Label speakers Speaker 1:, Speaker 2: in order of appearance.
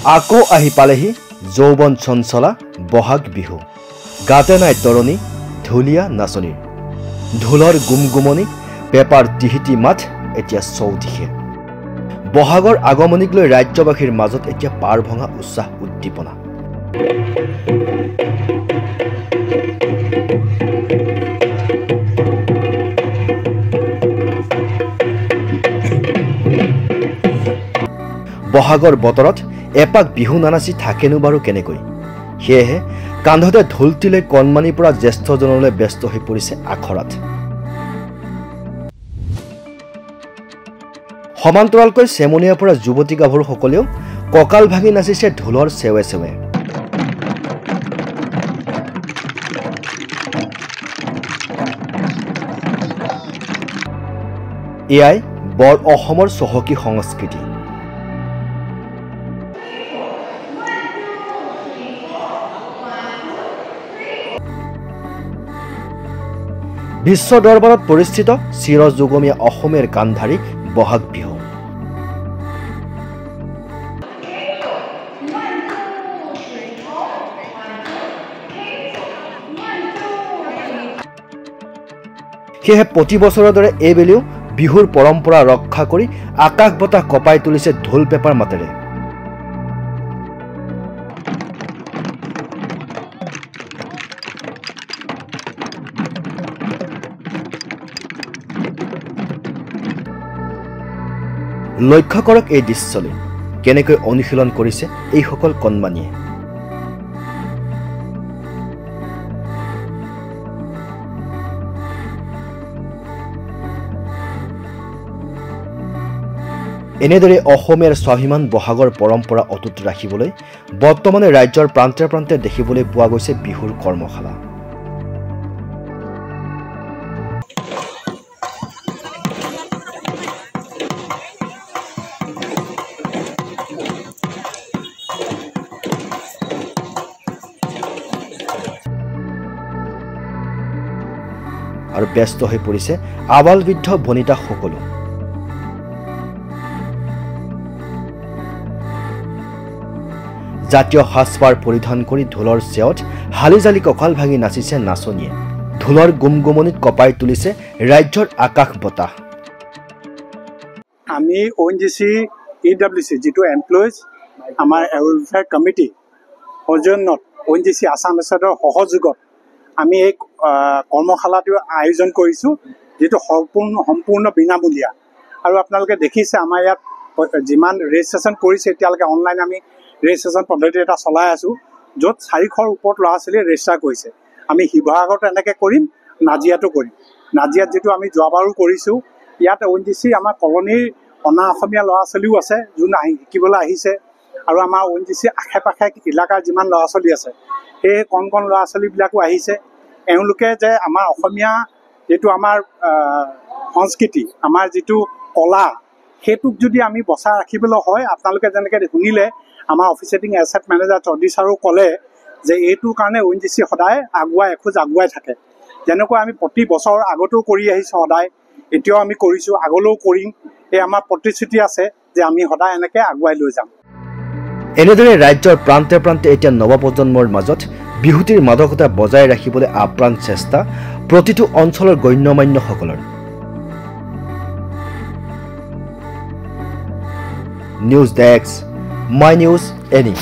Speaker 1: আকৌ আহি পালেহি যৌৱন চঞ্চলা বহাগ বিহু গাতে নাই তৰণী ঢুলীয়া নাচনীৰ ঢোলৰ গুমগুমনি পেপাৰ টিহিটি মাত এতিয়া চৌদিশে বহাগৰ আগমনিক লৈ ৰাজ্যবাসীৰ মাজত এতিয়া পাৰ ভঙা উৎসাহ উদ্দীপনা বহাগৰ বতৰত এপাক বিহু নানাচি থাকেনো বাৰু কেনেকৈ সেয়েহে কান্ধতে ঢোলটিলৈ কণমানিৰ পৰা জ্যেষ্ঠজনলৈ ব্যস্ত হৈ পৰিছে আখৰাত সমান্তৰালকৈ চেমনীয়াৰ পৰা যুৱতী গাভৰুসকলেও কঁকাল ভাঙি নাচিছে ঢোলৰ চেৱে চেৱে এয়াই বৰ অসমৰ চহকী সংস্কৃতি বিশ্ব দৰবাৰত পৰিস্থিত চিৰযুগমীয়া অসমেৰ গান্ধাৰী বহাগ বিহু সেয়েহে প্ৰতি বছৰৰ দৰে এইবেলিও বিহুৰ পৰম্পৰা ৰক্ষা কৰি আকাশ বতাহ কপাই তুলিছে ঢোল পেপাৰ মাতেৰে লক্ষ্য কৰক এই দৃশ্যলৈ কেনেকৈ অনুশীলন কৰিছে এইসকল কণমানিয়ে এনেদৰে অসমীয়াৰ স্বাভিমান বহাগৰ পৰম্পৰা অটুট ৰাখিবলৈ বৰ্তমানে ৰাজ্যৰ প্ৰান্তে প্ৰান্তে দেখিবলৈ পোৱা গৈছে বিহুৰ কৰ্মশালা আৰু ব্যস্ত হৈ পৰিছে আবাল বৃদ্ধ বনিতা সকলো জাতীয় সাজপাৰ পৰিধান কৰি ঢোলৰ চেৱত হালি জালি কঁকাল ভাঙি নাচিছে নাচনীয়ে ঢোলৰ গুমগুমনিত কপাই তুলিছে ৰাজ্যৰ আকাশ বতাহ
Speaker 2: আমি ONGC EWC যেটো এমপ্লয়িজ আমাৰ ওয়েলফেয়াৰ কমিটি সৌজন্যত ONGC আসাম এছডৰ সহযোগত আমি এই কৰ্মশালাটো আয়োজন কৰিছো যেটো সম্পূৰ্ণ বিনামূলীয়া আৰু আপোনালোকে দেখিছে আমাৰ ইয়াত যিমান ৰেজিষ্ট্ৰেচন কৰিছে এতিয়ালৈকে অনলাইন আমি ৰেজিষ্ট্ৰেচন পদ্ধতি এটা চলাই আছো য'ত 400ৰ ওপৰত ল'ৰা ছোৱালী ৰেজিষ্টাৰ কৰিছে আমি শিৱসাগৰত এনেকৈ কৰিম নাজিয়াতো কৰিম নাজিয়াত যেটো আমি যোৱাবাৰো কৰিছো ইয়াত ONGC আমাৰ কলনীৰ অনা অসমীয়া ল'ৰা ছোৱালীও আছে যোন শিকিবলৈ আহিছে আৰু আমাৰ ONGC আশে-পাশে ইলাকাৰ যিমান ল'ৰা ছোৱালী আছে সেই কণ ল'ৰা ছোৱালীবিলাকো আহিছে এওঁলোকে যে আমাৰ অসমীয়া যেটো আমাৰ সংস্কৃতি আমাৰ যেটো কলা হেতুক যদি আমি বচাই ৰাখিবলৈ হয় আপোনালোকে যেনেকৈ শুনিলে আমাৰ অফিচিয়েটিং এছেট মেনেজাৰ চৌধুৰী ছাৰো ক'লে যে এইটোৰ কাৰণে ONGC সদায় আগুৱাই এখোজ আগুৱাই থাকে যেনেকৈ আমি প্ৰতি বছৰ আগতেও কৰি আহিছোঁ সদায় এতিয়াও আমি কৰিছোঁ আগলৈও কৰিম এই আমাৰ প্ৰতিশ্ৰুতি আছে যে আমি সদায় এনেকৈ আগুৱাই লৈ যাম
Speaker 1: এনেদৰে ৰাজ্যৰ প্ৰান্তে প্ৰান্তে এতিয়া নৱপ্ৰজন্মৰ মাজত বিহুটিৰ মাদকতা বজাই ৰাখিবলৈ আপ্ৰাণ চেষ্টা প্ৰতিটো অঞ্চলৰ গণ্যমান্যসকলৰ news desk my news any